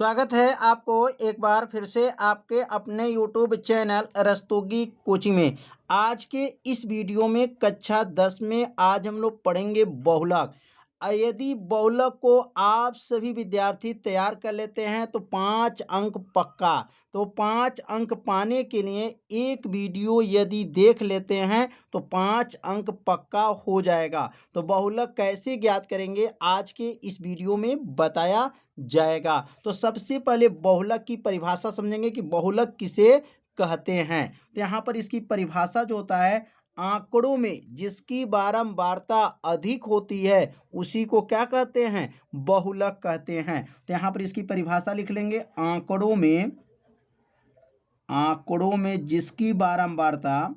स्वागत है आपको एक बार फिर से आपके अपने यूट्यूब चैनल रस्तोगी कोचिंग में। आज के इस वीडियो में कक्षा 10 में आज हम लोग पढ़ेंगे बहुलक। यदि बहुलक को आप सभी विद्यार्थी तैयार कर लेते हैं तो 5 अंक पक्का। तो 5 अंक पाने के लिए एक वीडियो यदि देख लेते हैं तो 5 अंक पक्का हो जाएगा। तो बहुलक कैसे ज्ञात करेंगे आज के इस वीडियो में बताया जाएगा। तो सबसे पहले बहुलक की परिभाषा समझेंगे कि बहुलक किसे कहते हैं। तो यहाँ पर इसकी परिभाषा जो होता है, आंकड़ों में जिसकी बारंबारता अधिक होती है उसी को क्या कहते हैं, बहुलक कहते हैं। तो यहाँ पर इसकी परिभाषा लिख लेंगे, आंकड़ों में जिसकी बारंबारता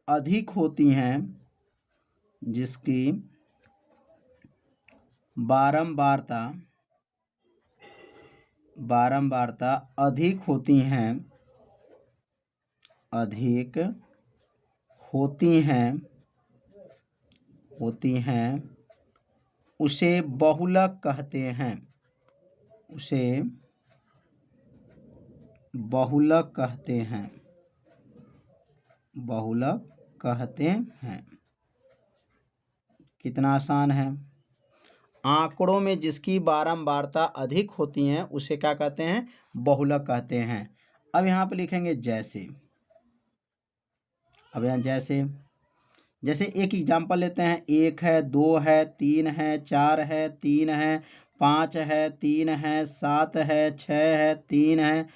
अधिक होती हैं, जिसकी बारंबारता अधिक होती हैं उसे बहुलक कहते हैं। बहुलक कहते हैं। कितना आसान है। आंकड़ों में जिसकी बारंबारता अधिक होती हैं उसे क्या कहते हैं, बहुलक कहते हैं। अब यहाँ पे लिखेंगे जैसे। अब यहाँ जैसे एक एग्जाम्पल लेते हैं, 1 है, 2 है, 3 है, 4 है, 3 है, 5 है, 3 है, 7 है, 6 है, 3 है,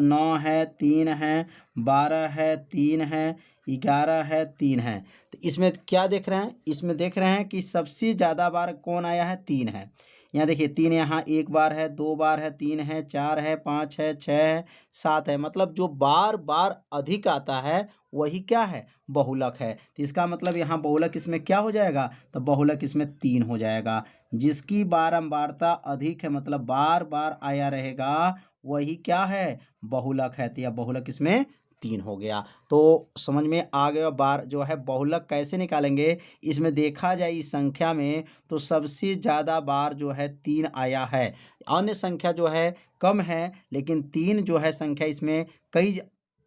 9 है, 3 है, 12 है, 3 है, 11 है, 3 है। तो इसमें क्या देख रहे हैं, इसमें देख रहे हैं कि सबसे ज़्यादा बार कौन आया है, 3 है। यहाँ देखिए 3 यहाँ 1 बार है, 2 बार है, 3 है, 4 है, 5 है, 6 है, 7 है। मतलब जो बार बार अधिक आता है वही क्या है, बहुलक है। तो इसका मतलब यहाँ बहुलक इसमें क्या हो जाएगा, तो बहुलक इसमें 3 हो जाएगा। जिसकी बारंबारता अधिक है मतलब बार बार आया रहेगा वही क्या है, बहुलक है। तो यह बहुलक इसमें 3 हो गया। तो समझ में आ गया। बार जो है बहुलक कैसे निकालेंगे, इसमें देखा जाए इस संख्या में तो सबसे ज़्यादा बार जो है 3 आया है। अन्य संख्या जो है कम है, लेकिन 3 जो है संख्या इसमें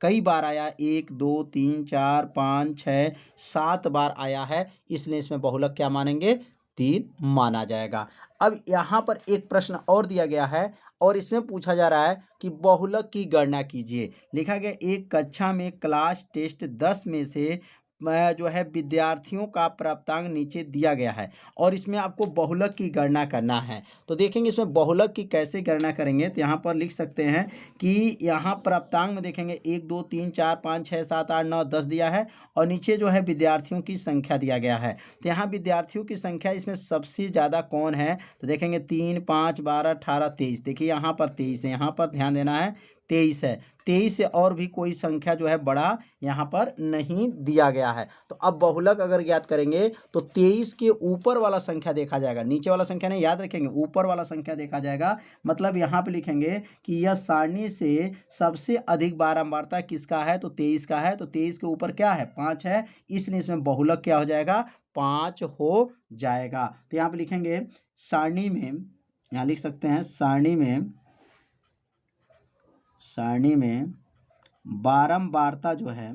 कई बार आया, 1 2 3 4 5 6 7 बार आया है, इसलिए इसमें बहुलक क्या मानेंगे, 3 माना जाएगा। अब यहाँ पर एक प्रश्न और दिया गया है और इसमें पूछा जा रहा है कि बहुलक की गणना कीजिए। लिखा गया, एक कक्षा में क्लास टेस्ट 10 में से जो है विद्यार्थियों का प्राप्तांक नीचे दिया गया है और इसमें आपको बहुलक की गणना करना है। तो देखेंगे इसमें बहुलक की कैसे गणना करेंगे। तो यहाँ पर लिख सकते हैं कि यहाँ प्राप्तांक में देखेंगे 1 2 3 4 5 6 7 8 9 10 दिया है और नीचे जो है विद्यार्थियों की संख्या दिया गया है। तो यहाँ विद्यार्थियों की संख्या इसमें सबसे ज़्यादा कौन है, तो देखेंगे 3 5 12 18 23। देखिए यहाँ पर 23 है, यहाँ पर ध्यान देना है 23 है। 23 से और भी कोई संख्या जो है बड़ा यहाँ पर नहीं दिया गया है। तो अब बहुलक अगर ज्ञात करेंगे तो 23 के ऊपर वाला संख्या देखा जाएगा, नीचे वाला संख्या नहीं, याद रखेंगे ऊपर वाला संख्या देखा जाएगा। मतलब यहाँ पे लिखेंगे कि यह सारणी से सबसे अधिक बारंबारता किसका है, तो 23 का है। तो 23 के ऊपर क्या है, 5 है, इसलिए इसमें बहुलक क्या हो जाएगा, 5 हो जाएगा। तो यहाँ पे लिखेंगे सारणी में, यहाँ लिख सकते हैं सारणी में बारंबारता जो है,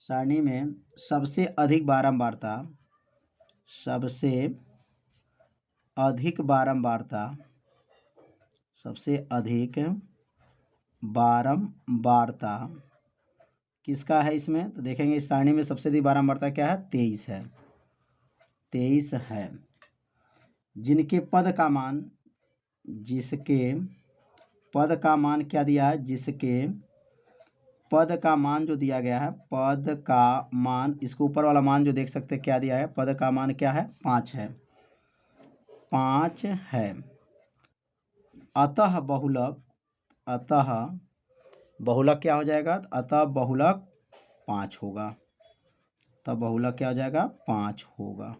सारणी में सबसे अधिक बारंबारता किसका है इसमें, तो देखेंगे इस सारणी में सबसे अधिक बारंबारता क्या है, 23 है। 23 है। जिसके पद का मान क्या दिया है, जिसके पद का मान जो दिया गया है, पद का मान, इसके ऊपर वाला मान जो देख सकते हैं क्या दिया है, पद का मान क्या है, 5 है, 5 है। अतः बहुलक क्या हो जाएगा, अतः बहुलक 5 होगा। तब बहुलक क्या हो जाएगा, 5 होगा।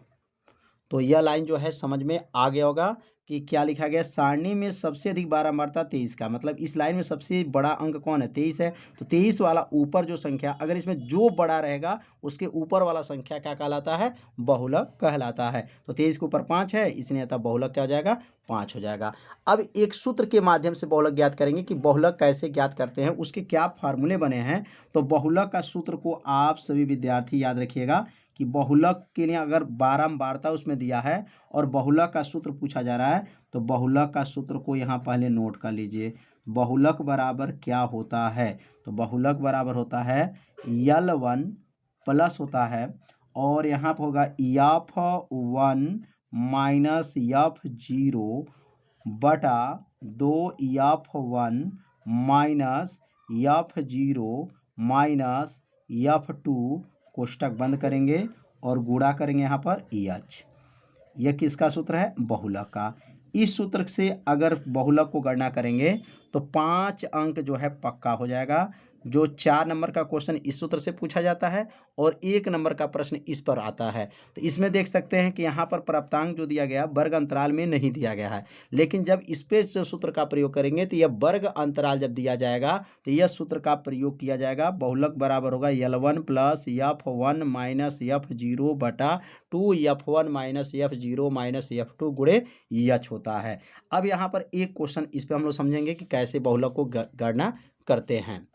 तो यह लाइन जो है समझ में आ गया होगा। कि क्या लिखा गया, सारणी में सबसे अधिक बारंबारता 23 का, मतलब इस लाइन में सबसे बड़ा अंक कौन है, 23 है। तो 23 वाला ऊपर जो संख्या, अगर इसमें जो बड़ा रहेगा उसके ऊपर वाला संख्या क्या कहलाता है, बहुलक कहलाता है। तो 23 के ऊपर 5 है, इसलिए अतः बहुलक क्या हो जाएगा, 5 हो जाएगा। अब एक सूत्र के माध्यम से बहुलक ज्ञात करेंगे कि बहुलक कैसे ज्ञात करते हैं, उसके क्या फार्मूले बने हैं। तो बहुलक का सूत्र को आप सभी विद्यार्थी याद रखिएगा कि बहुलक के लिए अगर बारंबारता उसमें दिया है और बहुलक का सूत्र पूछा जा रहा है, तो बहुलक का सूत्र को यहाँ पहले नोट कर लीजिए। बहुलक बराबर क्या होता है, तो बहुलक बराबर होता है L1 प्लस होता है, और यहाँ पर होगा F1 माइनस F0 बटा 2 F1 minus F0 minus F2 कोष्टक बंद करेंगे और गुणा करेंगे यहाँ पर EH। यह किसका सूत्र है, बहुलक का। इस सूत्र से अगर बहुलक को गणना करेंगे तो 5 अंक जो है पक्का हो जाएगा। जो 4 नंबर का क्वेश्चन इस सूत्र से पूछा जाता है और 1 नंबर का प्रश्न इस पर आता है। तो इसमें देख सकते हैं कि यहाँ पर प्राप्तांक जो दिया गया वर्ग अंतराल में नहीं दिया गया है, लेकिन जब इस पे जो सूत्र का प्रयोग करेंगे तो यह वर्ग अंतराल जब दिया जाएगा तो यह सूत्र का प्रयोग किया जाएगा। बहुलक बराबर होगा L1 plus F1 minus F0 बटा 2 F1 minus F0 minus F2 गुणे EH होता है। अब यहाँ पर एक क्वेश्चन इस पे हम लोग समझेंगे कि कैसे बहुलक को गणना करते हैं।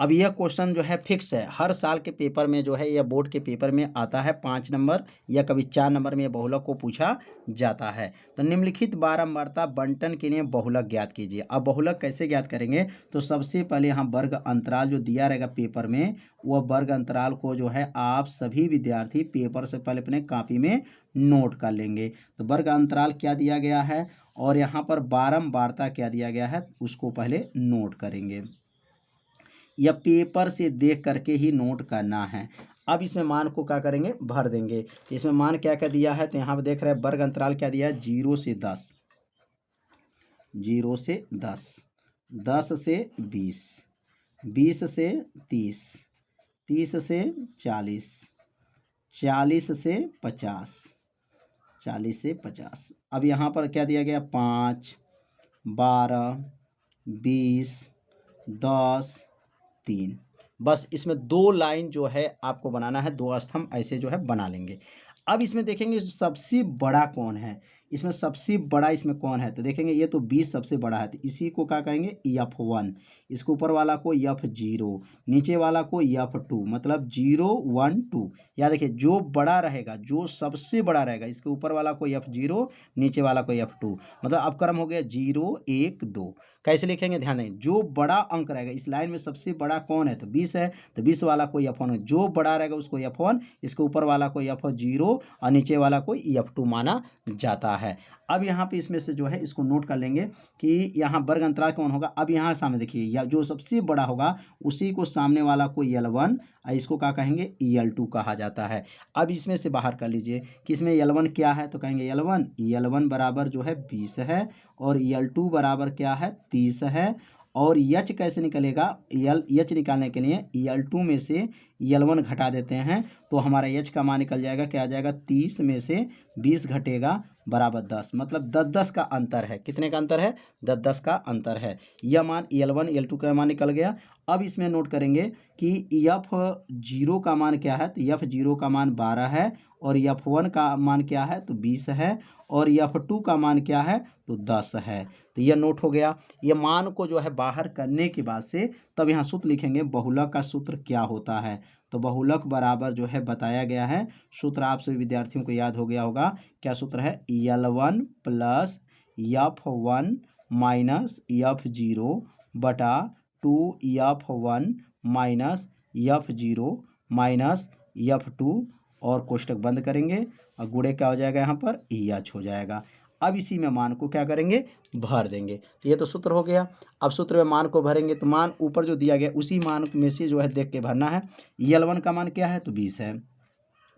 अब यह क्वेश्चन जो है फिक्स है, हर साल के पेपर में जो है यह बोर्ड के पेपर में आता है 5 नंबर या कभी 4 नंबर में यह बहुलक को पूछा जाता है। तो निम्नलिखित बारंबारता बंटन के लिए बहुलक ज्ञात कीजिए। अब बहुलक कैसे ज्ञात करेंगे, तो सबसे पहले यहाँ वर्ग अंतराल जो दिया रहेगा पेपर में, वह वर्ग अंतराल को जो है आप सभी विद्यार्थी पेपर से पहले अपने कॉपी में नोट कर लेंगे। तो वर्ग अंतराल क्या दिया गया है और यहाँ पर बारंबारता क्या दिया गया है उसको पहले नोट करेंगे, या पेपर से देख करके ही नोट करना है। अब इसमें मान को क्या करेंगे, भर देंगे। तो इसमें मान क्या क्या दिया है, तो यहाँ पर देख रहे हैं वर्ग अंतराल क्या दिया है, 0 से 10, 0 से 10, 10 से 20, 20 से 30, 30 से 40, 40 से 50, 40 से 50। अब यहाँ पर क्या दिया गया, 5, 12, 20, 10, 3। बस इसमें 2 लाइन जो है आपको बनाना है, 2 स्तंभ ऐसे जो है बना लेंगे। अब इसमें देखेंगे सबसे बड़ा कौन है, इसमें सबसे बड़ा इसमें कौन है, तो देखेंगे ये तो 20 सबसे बड़ा है, तो इसी को क्या कहेंगे F1, इसके ऊपर वाला को F0, नीचे वाला को F2, मतलब 0 1 2। या देखिए जो बड़ा रहेगा, जो सबसे बड़ा रहेगा, इसके ऊपर वाला को F0, नीचे वाला को F2, मतलब अब क्रम हो गया 0 1 2। कैसे लिखेंगे, ध्यान दें, जो बड़ा अंक रहेगा इस लाइन में सबसे बड़ा कौन है, तो 20 है, तो 20 वाला को F1, जो बड़ा रहेगा उसको F1, इसके ऊपर वाला को F0 और नीचे वाला को F2 माना जाता है। अब यहाँ पे इसमें से जो है इसको नोट कर लेंगे कि यहाँ वर्ग अंतराल कौन होगा। अब यहाँ सामने देखिए, या जो सबसे बड़ा होगा उसी को सामने वाला को L1, इसको क्या कहेंगे, L2 कहा जाता है। अब इसमें से बाहर कर लीजिए कि इसमें L1 क्या है, तो कहेंगे L1 बराबर जो है 20 है, और L2 बराबर क्या है, 30 है। और H कैसे निकलेगा, H निकालने के लिए L2 में से L1 घटा देते हैं, तो हमारा H का मान निकल जाएगा, क्या आ जाएगा, 30 में से 20 घटेगा बराबर 10, मतलब 10-10 का अंतर है। कितने का अंतर है, 10-10 का अंतर है। यह मान L1 L2 का मान निकल गया। अब इसमें नोट करेंगे कि F0 का मान क्या है, तो F0 का मान 12 है, और F1 का मान क्या है, तो 20 है, और F2 का मान क्या है, तो 10 है। तो यह नोट हो गया। ये मान को जो है बाहर करने के बाद से तब यहाँ सूत्र लिखेंगे, बहुलक का सूत्र क्या होता है। तो बहुलक बराबर जो है बताया गया है, सूत्र आप सभी विद्यार्थियों को याद हो गया होगा। क्या सूत्र है, L1 plus F1 minus F0 बटा 2 F1 minus F0 minus F2, और कोष्टक बंद करेंगे और गुणे क्या हो जाएगा, यहाँ पर EH हो जाएगा। अब इसी में मान को क्या करेंगे, भर देंगे। तो ये तो सूत्र हो गया। अब सूत्र में मान को भरेंगे तो मान ऊपर जो दिया गया उसी मान में से जो है देख के भरना है। L1 का मान क्या है, तो 20 है,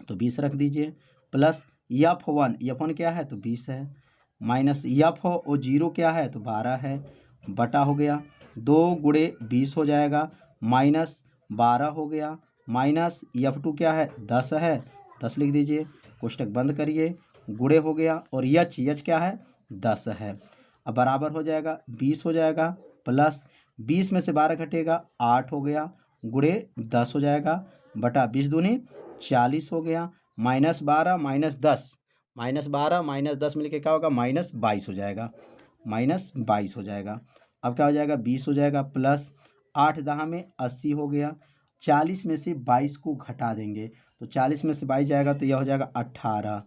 तो 20 रख दीजिए, प्लस F1 क्या है, तो 20 है, माइनस F0 क्या है, तो 12 है, बटा हो गया 2 गुणे 20 हो जाएगा, माइनस 12 हो गया, माइनस F2 क्या है, 10 है, 10 लिख दीजिए, कोष्टक बंद करिए, गुणे हो गया, और H क्या है, 10 है। अब बराबर हो जाएगा 20 हो जाएगा, प्लस 20 में से 12 घटेगा 8 हो गया, गुणे 10 हो जाएगा, बटा 20 दूनी 40 हो गया, -12 माइनस 10 मिलके क्या होगा, -22 हो जाएगा, -22 हो जाएगा। अब क्या हो जाएगा, 20 हो जाएगा, प्लस 8 दहा में 80 हो गया, 40 में से 22 को घटा देंगे तो 40 में से 22 जाएगा तो यह हो जाएगा 18,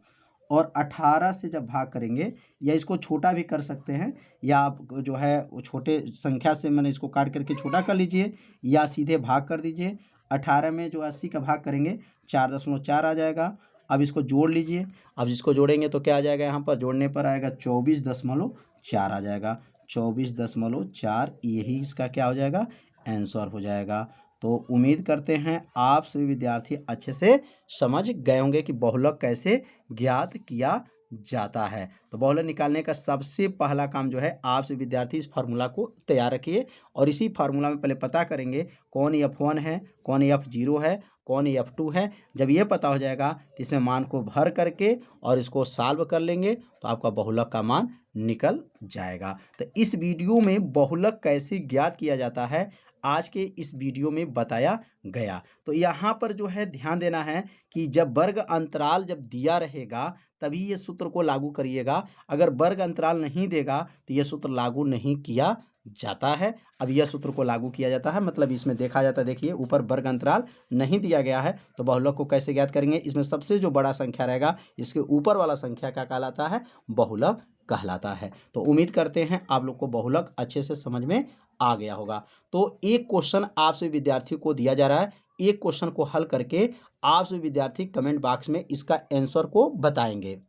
और 18 से जब भाग करेंगे, या इसको छोटा भी कर सकते हैं, या आप जो है वो छोटे संख्या से मैंने इसको काट करके छोटा कर लीजिए, या सीधे भाग कर दीजिए। 18 में जो 80 का भाग करेंगे 4.4 आ जाएगा। अब इसको जोड़ लीजिए, अब इसको जोड़ेंगे तो क्या आ जाएगा, यहाँ पर जोड़ने पर आएगा 24.4 आ जाएगा, 24.4, यही इसका क्या हो जाएगा, आंसर हो जाएगा। तो उम्मीद करते हैं आप सभी विद्यार्थी अच्छे से समझ गए होंगे कि बहुलक कैसे ज्ञात किया जाता है। तो बहुलक निकालने का सबसे पहला काम जो है, आप सभी विद्यार्थी इस फार्मूला को तैयार रखिए, और इसी फार्मूला में पहले पता करेंगे कौन F1 है, कौन F0 है, कौन F2 है। जब ये पता हो जाएगा तो इसमें मान को भर करके और इसको सॉल्व कर लेंगे तो आपका बहुलक का मान निकल जाएगा। तो इस वीडियो में बहुलक कैसे ज्ञात किया जाता है आज के इस वीडियो में बताया गया। तो यहाँ पर जो है ध्यान देना है कि जब वर्ग अंतराल जब दिया रहेगा तभी ये सूत्र को लागू करिएगा, अगर वर्ग अंतराल नहीं देगा तो ये सूत्र लागू नहीं किया जाता है। अब यह सूत्र को लागू किया जाता है, मतलब इसमें देखा जाता है, देखिए ऊपर वर्ग अंतराल नहीं दिया गया है तो बहुलक को कैसे ज्ञात करेंगे, इसमें सबसे जो बड़ा संख्या रहेगा इसके ऊपर वाला संख्या क्या कहलाता है, बहुलक कहलाता है। तो उम्मीद करते हैं आप लोग को बहुलक अच्छे से समझ में आ गया होगा। तो एक क्वेश्चन आप सभी विद्यार्थियों को दिया जा रहा है, एक क्वेश्चन को हल करके आप सभी विद्यार्थी कमेंट बॉक्स में इसका आंसर को बताएंगे।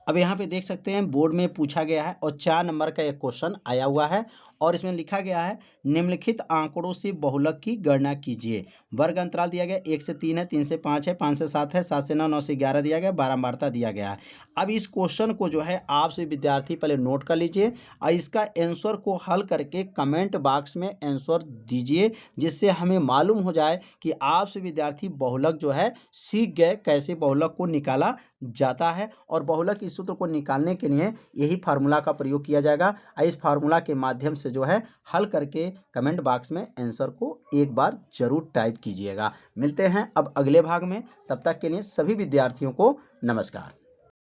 अब यहाँ पे देख सकते हैं बोर्ड में पूछा गया है और 4 नंबर का एक क्वेश्चन आया हुआ है, और इसमें लिखा गया है निम्नलिखित आंकड़ों से बहुलक की गणना कीजिए। वर्ग अंतराल दिया गया 1 से 3 है, 3 से 5 है, 5 से 7 है, 7 से 9, 9 से 11 दिया गया, बारंबारता दिया गया है। अब इस क्वेश्चन को जो है आप सभी विद्यार्थी पहले नोट कर लीजिए और इसका आंसर को हल करके कमेंट बॉक्स में आंसर दीजिए, जिससे हमें मालूम हो जाए कि आप सभी विद्यार्थी बहुलक जो है सीख गए कैसे बहुलक को निकाला जाता है। और बहुलक इस सूत्र को निकालने के लिए यही फार्मूला का प्रयोग किया जाएगा, और इस फार्मूला के माध्यम से जो है हल करके कमेंट बॉक्स में आंसर को एक बार जरूर टाइप कीजिएगा। मिलते हैं अब अगले भाग में, तब तक के लिए सभी विद्यार्थियों को नमस्कार।